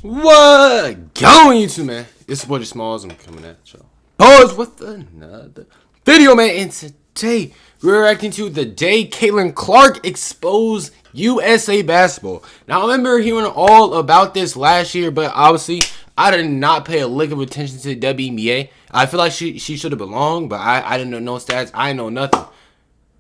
What going YouTube, man? It's your boy Smalls. I'm coming at you. Pause with another video, man. And today we're reacting to the day Caitlin Clark exposed USA basketball. Now I remember hearing all about this last year, but obviously I did not pay a lick of attention to the WNBA. I feel like she should have belonged, but I didn't know no stats. I know nothing.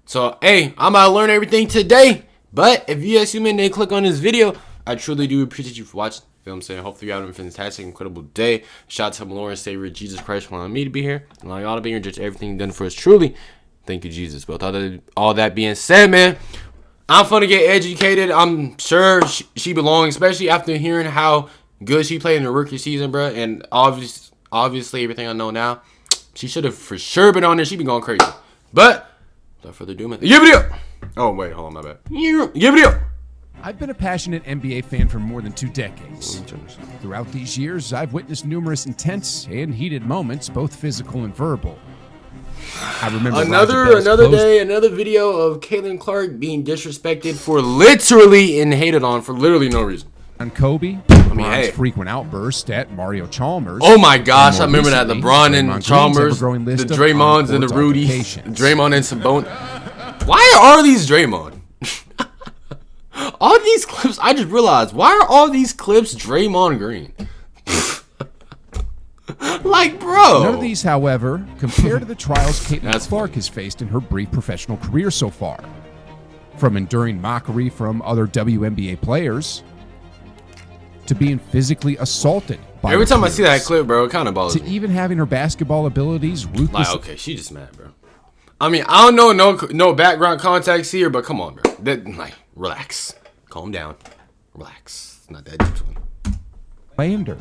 So hey, I'm about to learn everything today. But if you guys human, then click on this video. I truly do appreciate you for watching. Feel what I'm saying? Hopefully you have a fantastic, incredible day. Shout out to my Lord and Savior Jesus Christ for allowing me to be here. And allowing y'all to be here. Just everything done for us truly. Thank you, Jesus. But all that being said, man, I'm fun to get educated. I'm sure she belongs, especially after hearing how good she played in the rookie season, bro. And obviously everything I know now, she should have for sure been on there. She been going crazy. But without further ado, man, give it up. Oh wait, hold on, my bad. Give it up. I've been a passionate NBA fan for more than 2 decades. Throughout these years, I've witnessed numerous intense and heated moments, both physical and verbal. I remember another day, another video of Caitlin Clark being disrespected for literally and hated on for literally no reason. On Kobe, LeBron's frequent outburst at Mario Chalmers. Oh my gosh, I remember that. LeBron and Chalmers, the Draymonds and the Rudy, Draymond and Sabone. Why are all these Draymond? All these clips, I just realized, why are all these clips Draymond Green? Like, bro. None of these, however, compare to the trials Caitlin Clark has faced in her brief professional career so far. From enduring mockery from other WNBA players, to being physically assaulted by every time I see that clip, bro, it kind of bothers me. To even having her basketball abilities ruthless. Like, okay, she just mad, bro. I mean, I don't know no background context here, but come on, bro. Like, relax. Calm down. Relax. It's not that deep. Blamed her.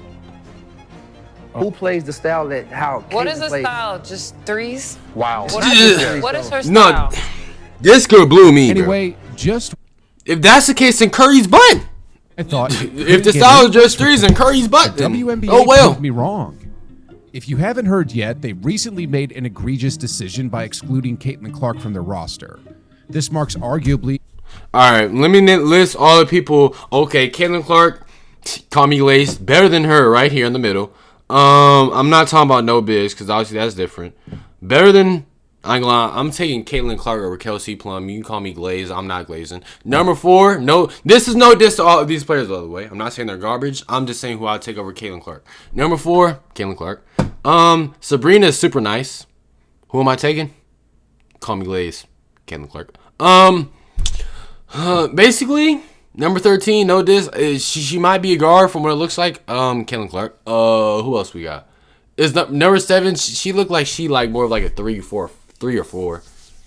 Who plays the style that how What is the style? Just threes? Wow. What is her style? No, this girl blew me, anyway, bro. Just if that's the case, then Curry's butt. I thought if the style is just threes, then Curry's butt. WNBA oh well. proved me wrong. If you haven't heard yet, they recently made an egregious decision by excluding Caitlin Clark from their roster. This marks arguably. All right, let me list all the people. Okay, Caitlin Clark, call me Lace, better than her right here in the middle. I'm not talking about no biz because obviously that's different. Better than, I ain't gonna lie, I'm taking Caitlin Clark over Kelsey Plum. You can call me Glaze. I'm not glazing. Number 4, no, this is no diss to all of these players, by the way. I'm not saying they're garbage. I'm just saying who I'd take over Caitlin Clark. Number 4, Caitlin Clark. Sabrina is super nice. Who am I taking? Call me Glaze. Caitlin Clark. Basically, number 13, no diss. She might be a guard from what it looks like. Caitlin Clark. Who else we got? Is number 7? She looked like she like more of like a 3 or 4.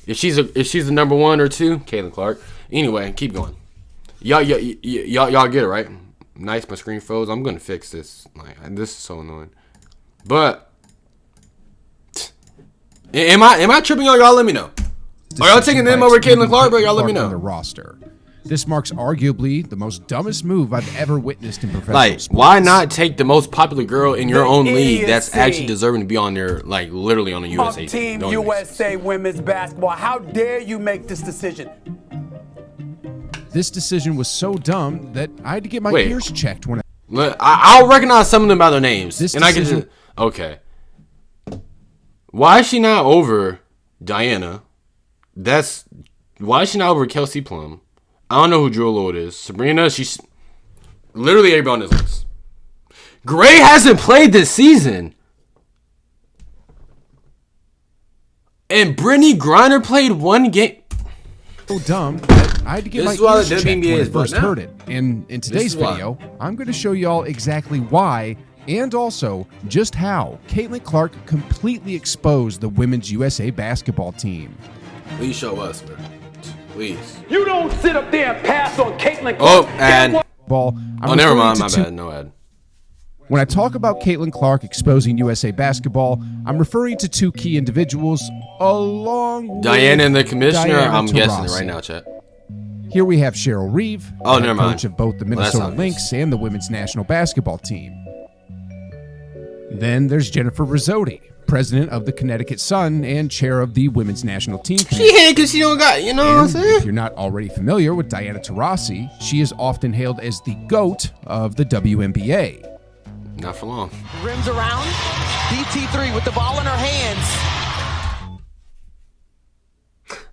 If she's the number 1 or 2, Caitlin Clark. Anyway, keep going. Y'all get it right. Nice, my screen froze. I'm gonna fix this. Like, this is so annoying. But am I tripping on y'all? Let me know. Are y'all taking them over Caitlin Clark, bro? Y'all let me know. The roster. This marks arguably the most dumbest move I've ever witnessed in professional sports. Why not take the most popular girl in your own league that's actually deserving to be on there, like literally on the USA team? Team USA women's basketball. How dare you make this decision? This decision was so dumb that I had to get my ears checked when I'll recognize some of them by their names. I can just okay. Why is she not over Diana? Why is she not over Kelsey Plum? I don't know who Jewel Lord is. Sabrina, she's literally everybody on this list. Gray hasn't played this season. And Brittany Griner played 1 game. So dumb that I had to get my ears checked when I first heard it. And in today's video, I'm going to show y'all exactly why and also just how Caitlin Clark completely exposed the women's USA basketball team. Please show us, bro. Please. You don't sit up there and pass on Caitlin Clark. Oh, ad. Never mind. My bad. No ad. When I talk about Caitlin Clark exposing USA basketball, I'm referring to 2 key individuals along with Diana and the commissioner. Diana I'm guessing it Taurasi. right now, chat. Here we have Cheryl Reeve, never mind. coach of both the Minnesota Lynx and the women's national basketball team. Then there's Jennifer Rizzotti, president of the Connecticut Sun and chair of the women's national team committee. She hated because she don't got, you know what I'm saying? If you're not already familiar with Diana Taurasi, she is often hailed as the GOAT of the WNBA. Not for long. Rims around. DT3 with the ball in her hands.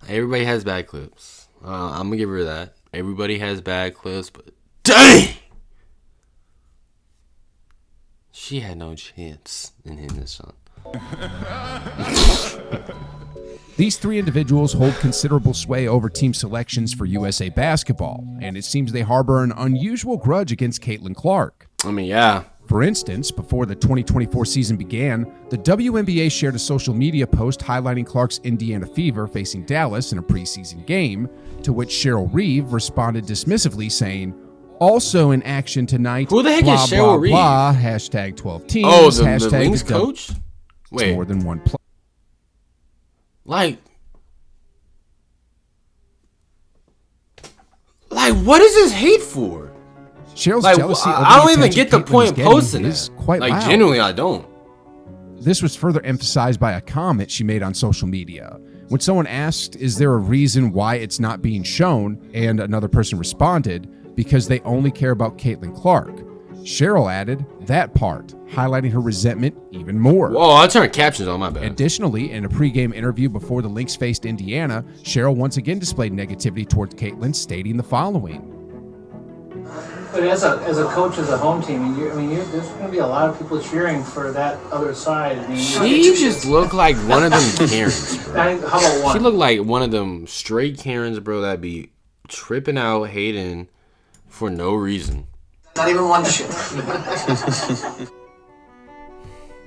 Everybody has bad clips. I'm going to give her that. Everybody has bad clips, but dang! She had no chance in hitting this shot. These three individuals hold considerable sway over team selections for USA Basketball, and it seems they harbor an unusual grudge against Caitlin Clark. I mean, yeah. For instance, before the 2024 season began, the WNBA shared a social media post highlighting Clark's Indiana Fever facing Dallas in a preseason game, to which Cheryl Reeve responded dismissively saying, "Also in action tonight, who the heck blah, is Cheryl blah, Reeve? Blah, hashtag 12 teams, Oh, the hashtag Wings coach? Wait. more than one play." Like, what is this hate for? Cheryl's Like, jealousy over I don't the even attention get the Caitlyn point is getting posting is it. quite Like, loud. genuinely, I don't. This was further emphasized by a comment she made on social media. When someone asked, "Is there a reason why it's not being shown?" and another person responded, "Because they only care about Caitlin Clark." Cheryl added that part, highlighting her resentment even more. Whoa, I turned captions on, my bad. Additionally, in a pregame interview before the Lynx faced Indiana, Cheryl once again displayed negativity towards Caitlin, stating the following. But as a coach, as a home team, there's going to be a lot of people cheering for that other side. She just looked like one of them Karens, bro. How about one? She looked like one of them straight Karens, bro, that be tripping out, hating for no reason. Not even one shit.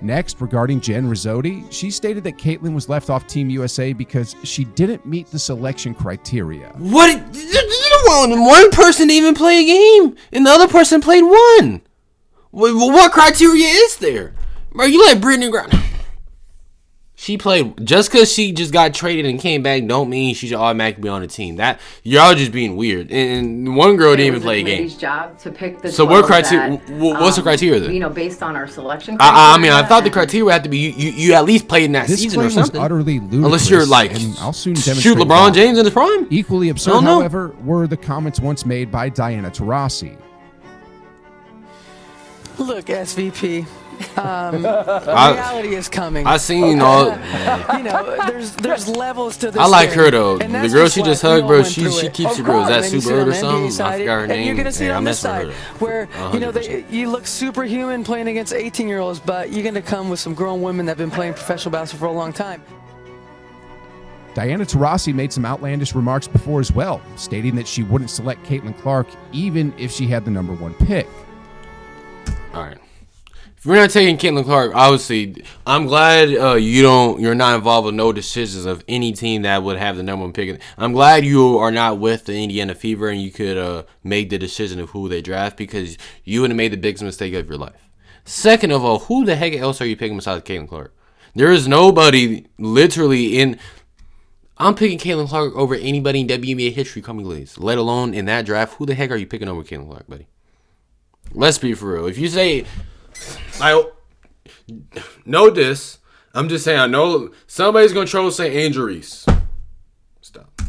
Next, regarding Jen Rizzotti, she stated that Caitlin was left off Team USA because she didn't meet the selection criteria. What? You don't want one person to even play a game, and the other person played one. What criteria is there? Bro, you let Brittany Griner. She played, just because she just got traded and came back don't mean she should automatically be on the team. That y'all just being weird. And one girl didn't even play a game. Job to pick the so what criteria? What's the criteria then? Based on our selection criteria. I thought the criteria had to be you at least played in that season or something. This was utterly ludicrous. Unless you're like, and I'll soon shoot demonstrate LeBron why. James in his prime. Equally absurd, however, were the comments once made by Diana Taurasi. Look, SVP. Reality is coming. I seen all. There's levels to this. I like thing. her though. And the that's girl just she just like, hugged, we bro. all went She through it. keeps Of it real. Is that course, man, you Super see it Bird on or the something? NBA I side, forgot her name. and you're gonna see it I on this messed with side her. where 100%. you look superhuman playing against 18-year-olds, but you're gonna come with some grown women that have been playing professional basketball for a long time. Diana Taurasi made some outlandish remarks before as well, stating that she wouldn't select Caitlin Clark even if she had the number one pick. All right. If we're not taking Caitlin Clark, obviously, I'm glad you're not involved with no decisions of any team that would have the number one pick. I'm glad you are not with the Indiana Fever and you could make the decision of who they draft because you would have made the biggest mistake of your life. Second of all, who the heck else are you picking besides Caitlin Clark? There is nobody literally in. I'm picking Caitlin Clark over anybody in WNBA history coming leagues, let alone in that draft. Who the heck are you picking over Caitlin Clark, buddy? Let's be for real. If you say. I know this. I'm just saying. I know somebody's gonna troll say Angel Reese. Stop.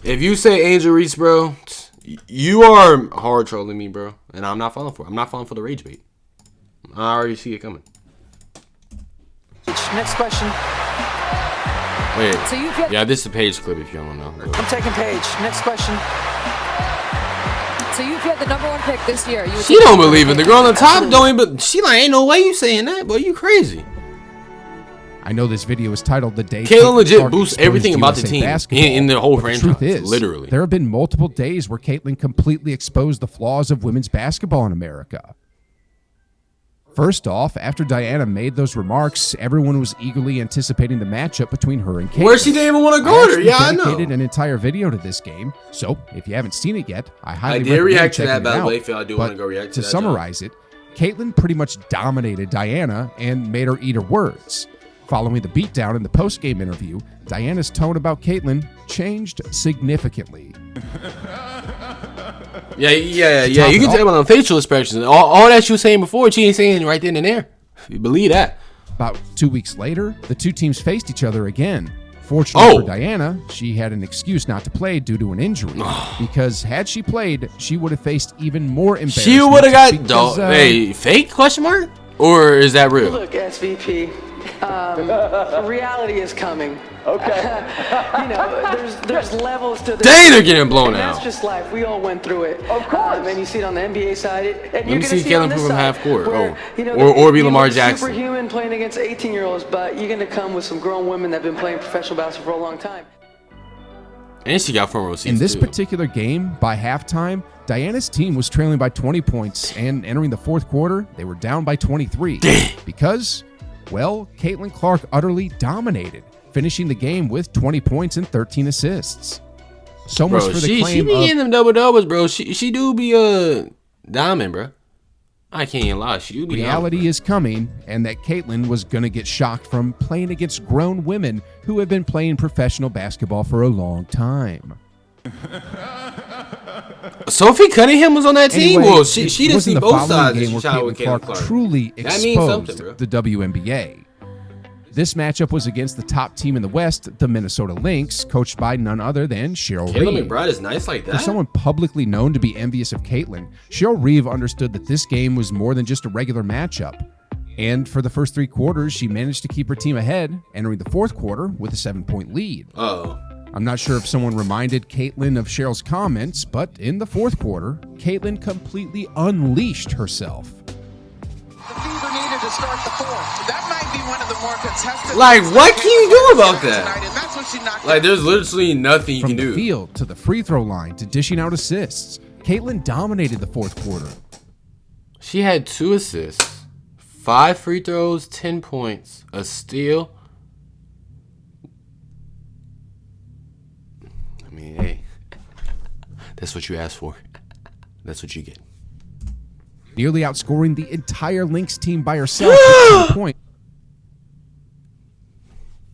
If you say Angel Reese, bro, you are hard trolling me, bro, and I'm not falling for it. I'm not falling for the rage bait. I already see it coming. Next question. Wait. Yeah, this is a page clip. If you don't know. I'm taking Paige. Next question. So you've had the number one pick this year. She don't believe it. The girl on the top don't even. She like, ain't no way you saying that, boy. You crazy. I know this video is titled "The Day." Caitlin legit Clark boosts Exposed everything about the USA team Basketball. in the whole But franchise. The truth is, literally, there have been multiple days where Caitlin completely exposed the flaws of women's basketball in America. First off, after Diana made those remarks, everyone was eagerly anticipating the matchup between her and Caitlin. Where she didn't even want to go there. Yeah, I know. dedicated an entire video to this game, so if you haven't seen it yet, I highly did recommend react to checking that, it by the out. way, if y'all do want to go react to To that, summarize it, Caitlin pretty much dominated Diana and made her eat her words. Following the beatdown in the post-game interview, Diana's tone about Caitlin changed significantly. Yeah. You can tell by the facial expressions. All that she was saying before, she ain't saying right then and there. You believe that. About 2 weeks later, the two teams faced each other again. Fortunately for Diana, she had an excuse not to play due to an injury. Because had she played, she would have faced even more embarrassment. She would have got hey, fake question mark? Or is that real? Look, SVP, reality is coming. Okay. You know, there's levels to this. Dang, they're getting blown and out. That's just life. We all went through it. Of course. And you see it on the NBA side. And Let you're me see Kellen Kellen from half court. Where, you know, or be you Lamar look Jackson. Superhuman playing against 18-year-olds, but you're going to come with some grown women that have been playing professional basketball for a long time. And she got front row seats In this too. particular game, by halftime, Diana's team was trailing by 20 points, and entering the fourth quarter, they were down by 23. Because, well, Caitlin Clark utterly dominated, finishing the game with 20 points and 13 assists. So much for the claim she be getting them double-doubles, bro. She do be diamond, bro. I can't even lie. She do be reality is coming, and that Caitlin was going to get shocked from playing against grown women who have been playing professional basketball for a long time. Sophie Cunningham was on that team. Anyway, Well, she didn't see both sides. Game where Caitlin Clark truly exposed the WNBA. This matchup was against the top team in the West, the Minnesota Lynx, coached by none other than Cheryl Reeve. Caitlin McBride is nice like that. For someone publicly known to be envious of Caitlin, Cheryl Reeve understood that this game was more than just a regular matchup. And for the first 3 quarters, she managed to keep her team ahead, entering the fourth quarter with a 7-point lead. I'm not sure if someone reminded Caitlin of Cheryl's comments, but in the fourth quarter, Caitlin completely unleashed herself. The Fever needed to start the fourth. That might be one of the more contested. Like, what can you do about that? Like, there's literally nothing you can do. From the field to the free throw line to dishing out assists, Caitlin dominated the fourth quarter. She had 2 assists, 5 free throws, 10 points, a steal. I mean, hey, that's what you asked for. That's what you get. Nearly outscoring the entire Lynx team by herself at 10 points.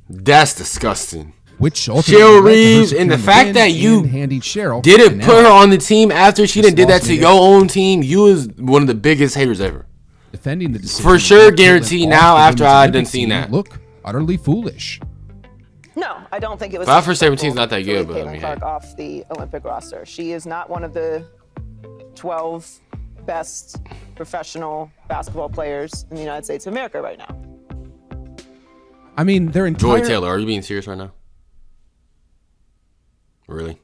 That's disgusting. Which ultimately Cheryl Reeves, and the fact that you didn't put her on the team after she did that to your own team, you was one of the biggest haters ever. Defending the decision for sure, guarantee now after I done seen that. Look, utterly foolish. No, I don't think it was. 5 for 17 is not that good, but I mean, Clark off the Olympic roster. She is not one of the 12 best professional basketball players in the United States of America right now. I mean, their entire... Joy Taylor, are you being serious right now? Really?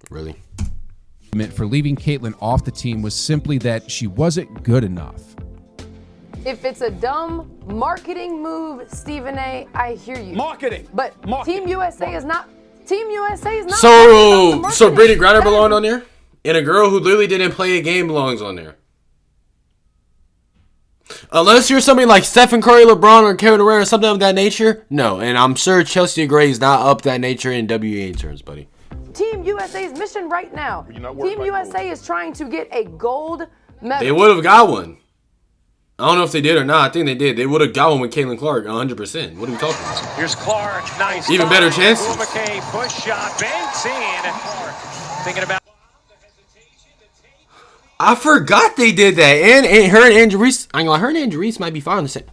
Really? For leaving Caitlin off the team was simply that she wasn't good enough. If it's a dumb marketing move, Stephen A., I hear you. Marketing. But Team USA is not. Team USA is not. So Brittany Griner belonged on there, and a girl who literally didn't play a game belongs on there. Unless you're somebody like Stephen Curry, LeBron, or Kevin Durant or something of that nature, no. And I'm sure Chelsea Gray is not up that nature in WNBA terms, buddy. Team USA's mission right now. Team USA is trying to get a gold medal. They would have got one. I don't know if they did or not. I think they did. They would have got one with Caitlin Clark, 100%. What are we talking about? Here's Clark. Nice. Even better chances. McKay push shot. Banks in. Thinking about. I forgot they did that. And her and Andrew Reese. I ain't gonna lie, her and Andrew Reese might be fine on the same.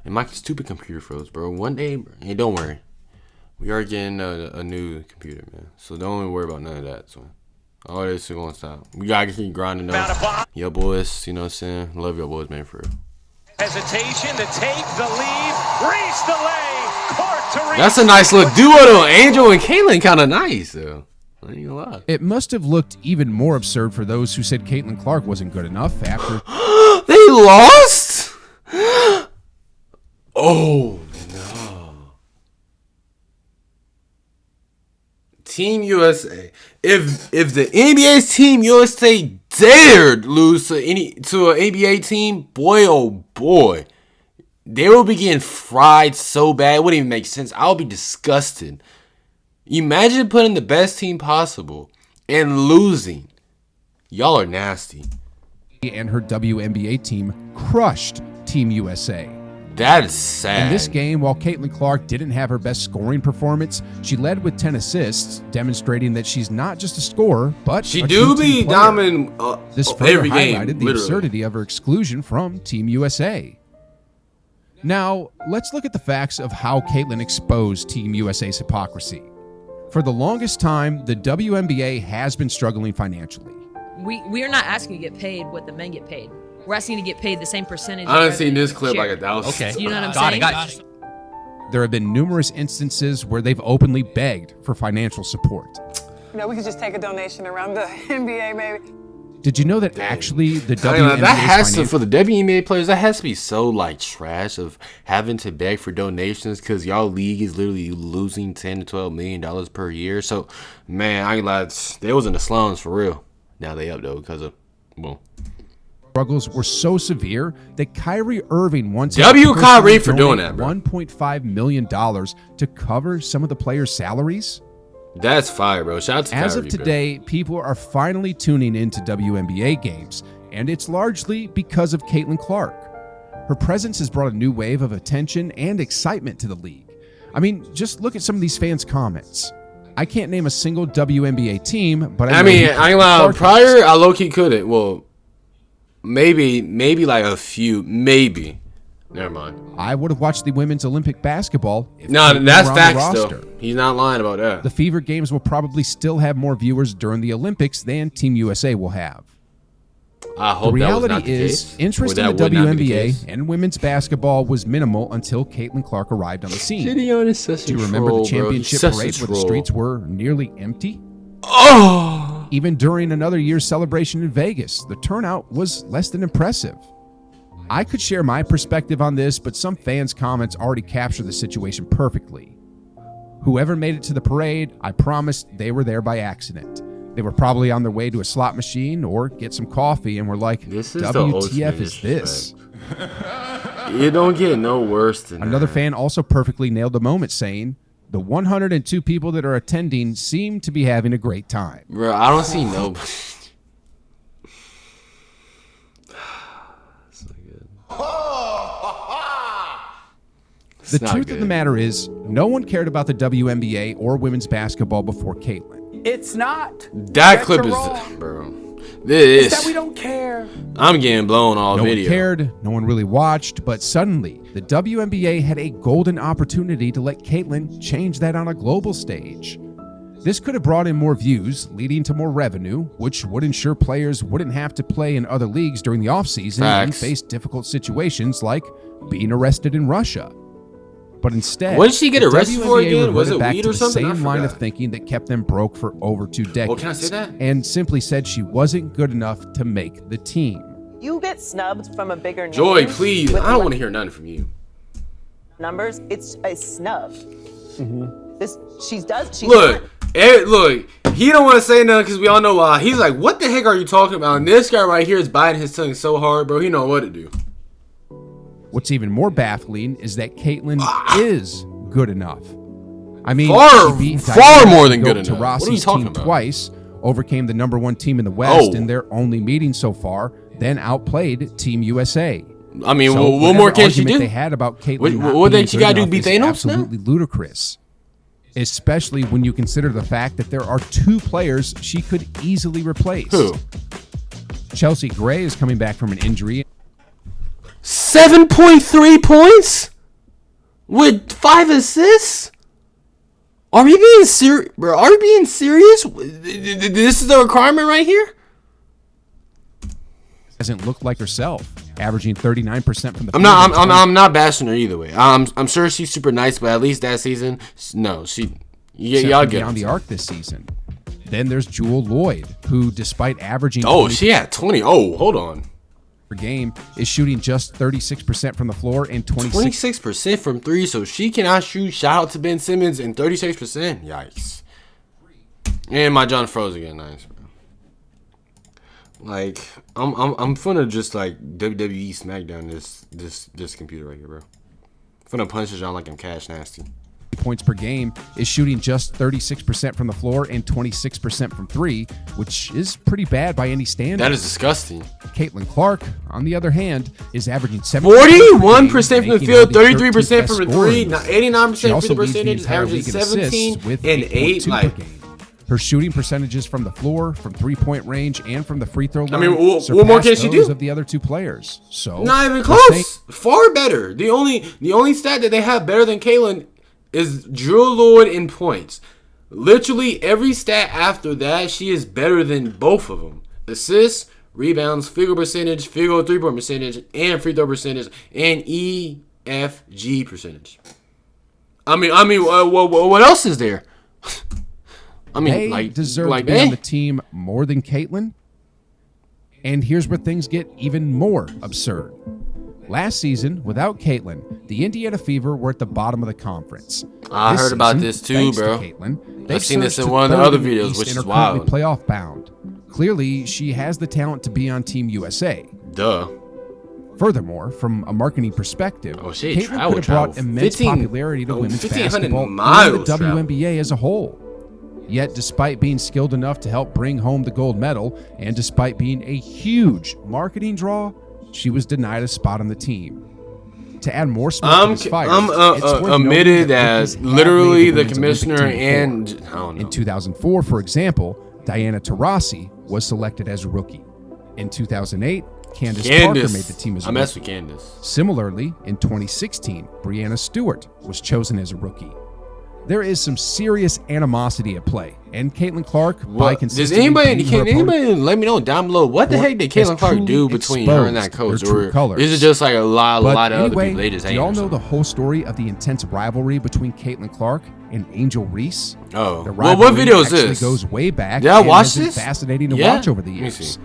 And my stupid computer froze, bro. One day, hey, don't worry. We are getting a new computer, man. So don't even worry about none of that. So all this is gonna stop. We gotta keep grinding though. Yo, boys, you know what I'm saying? Love your boys, man, for real. Hesitation to take the lead. Reese the lay. Clark to Reese. That's a nice little duo though. Angel and Caitlin kind of nice though. I ain't gonna lie. It must have looked even more absurd for those who said Caitlin Clark wasn't good enough after they lost. Oh no. Team USA. If the NBA's Team USA dared lose to an NBA team, boy oh boy, they will be getting fried so bad it wouldn't even make sense. I'll be disgusted. Imagine putting the best team possible and losing. Y'all are nasty. And her WNBA team crushed Team USA. That's sad. In this game, while Caitlin Clark didn't have her best scoring performance, she led with 10 assists, demonstrating that she's not just a scorer, but she a do true be team player. dominant This further every game, highlighted the absurdity of her exclusion from Team USA. Now, let's look at the facts of how Caitlin exposed Team USA's hypocrisy. For the longest time, the WNBA has been struggling financially. We are not asking to get paid what the men get paid. We're asking to get paid the same percentage. I done seen this clip like 1,000. Okay. You know what I'm saying? Got it. There have been numerous instances where they've openly begged for financial support. You know, we could just take a donation around the NBA, maybe. Did you know that actually the WNBA that has to, for the WNBA players, that has to be so like trash of having to beg for donations because y'all league is literally losing $10 to $12 million per year. So, man, I ain't lied, they was in the slums for real. Now they up though because of struggles were so severe that Kyrie Irving once Kyrie for doing that, bro. $1.5 million to cover some of the players' salaries. That's fire, bro. Shout out to Kyrie. As of today, people are finally tuning into WNBA games, and it's largely because of Caitlin Clark. Her presence has brought a new wave of attention and excitement to the league. I mean, just look at some of these fans' comments. I can't name a single WNBA team, but I mean, I ain't lying. Prior, I low-key couldn't. Well, maybe like a few, maybe. Never mind. I would have watched the women's Olympic basketball. No, that's facts though. He's not lying about that. The Fever Games will probably still have more viewers during the Olympics than Team USA will have. I hope the reality that was not the is, case, interest in the WNBA and women's basketball was minimal until Caitlin Clark arrived on the scene. Gideon is such Do you remember the championship parade where the streets were nearly empty? Oh! Even during another year's celebration in Vegas, the turnout was less than impressive. I could share my perspective on this, but some fans' comments already capture the situation perfectly. Whoever made it to the parade, I promised they were there by accident. They were probably on their way to a slot machine or get some coffee and were like, WTF is this? You don't get no worse than Another that. fan also perfectly nailed the moment, saying, the 102 people that are attending seem to be having a great time. Bro, I don't see nobody. The truth of the matter is, no one cared about the WNBA or women's basketball before Caitlin. It's not. That clip is, bro. This. It's that we don't care. I'm getting blown all no video. No one cared. No one really watched. But suddenly, the WNBA had a golden opportunity to let Caitlin change that on a global stage. This could have brought in more views, leading to more revenue, which would ensure players wouldn't have to play in other leagues during the offseason and face difficult situations like being arrested in Russia. But instead, what did she get arrested for again? Was it back weed to or the something? same line of thinking that kept them broke for over 2 decades. Oh, can I say that? And simply said she wasn't good enough to make the team. You get snubbed from a bigger name. Joy, please. I don't want to hear nothing from you. Numbers, it's a snub. She's look, he don't want to say nothing because we all know why. He's like, what the heck are you talking about? And this guy right here is biting his tongue so hard, bro. He know what to do. What's even more baffling is that Caitlin is good enough. I mean, far more than good enough. To Rossi's team twice, overcame the #1 team in the West in their only meeting so far, then outplayed Team USA. I mean, so what more can she do? They had about Caitlin what they she got to do? Beat Thanos? Absolutely ludicrous. Especially when you consider the fact that there are 2 players she could easily replace. Who? Chelsea Gray is coming back from an injury. 7.3 points with 5 assists. Are we being serious, bro? Are we being serious? This is the requirement right here. Hasn't looked like herself, averaging 39% from the. I'm not bashing her either way. I'm sure she's super nice, but at least that season, no, y'all get on the arc this season. Then there's Jewel Lloyd, who, despite averaging she had 20. Oh, hold on. Per game, is shooting just 36% from the floor and 26% from 3. So she cannot shoot. Shout out to Ben Simmons and 36%. Yikes. And my John froze again. Nice, bro. Like I'm finna just like WWE SmackDown this computer right here, bro. I'm finna punch it on like I'm Cash Nasty. points per game, is shooting just 36% from the floor and 26% from three, which is pretty bad by any standard. That is disgusting. Caitlin Clark, on the other hand, is averaging 41% from the field, 33% from the three, 89% from the percentage, averaging 17 and 8. Like, her shooting percentages from the floor, from three-point range, and from the free throw line. I mean, what more can she do? Of the other two players, so not even close. Far better. The only stat that they have better than Caitlin is Drew Lloyd in points. Literally every stat after that, she is better than both of them. Assists, rebounds, field goal percentage, field goal three-point percentage, and free throw percentage, and EFG percentage. I mean, what else is there? I mean, they deserve to be on the team more than Caitlin. And here's where things get even more absurd. Last season, without Caitlin, the Indiana Fever were at the bottom of the conference. I heard about this too, bro. I've seen this in one of the other videos, which is wild. Playoff bound. Clearly, she has the talent to be on Team USA. Duh. Furthermore, from a marketing perspective, Caitlin could have brought immense popularity to women's basketball and the WNBA as a whole. Yet, despite being skilled enough to help bring home the gold medal, and despite being a huge marketing draw, she was denied a spot on the team. To add more smoke to this fire, I'm admitted as literally the commissioner and I don't know. In 2004, for example, Diana Taurasi was selected as a rookie. In 2008, Candace Parker made the team as a rookie. I mess with Candace. Similarly, in 2016, Breanna Stewart was chosen as a rookie. There is some serious animosity at play, and Caitlin Clark, by consistently can anybody let me know down below what the heck did Caitlin Clark do between her and that coach, or is it just like a lot of other people they just hate? Do y'all know the whole story of the intense rivalry between Caitlin Clark and Angel Reese? Oh, well, what video is this? It goes way back. Did I watch this? Fascinating to watch over the years.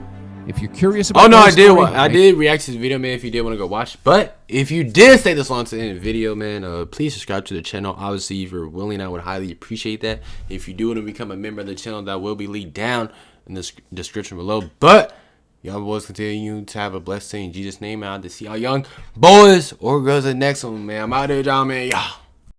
If you're curious I about did react to the video, man, if you did want to go watch. But if you did stay this long to the end of the video, man, please subscribe to the channel. Obviously, if you're willing, I would highly appreciate that. If you do want to become a member of the channel, that will be linked down in the description below. But y'all boys continue to have a blessed day in Jesus' name. Out to see y'all young boys or girls the next one, man. I'm out there, y'all, man. Y'all.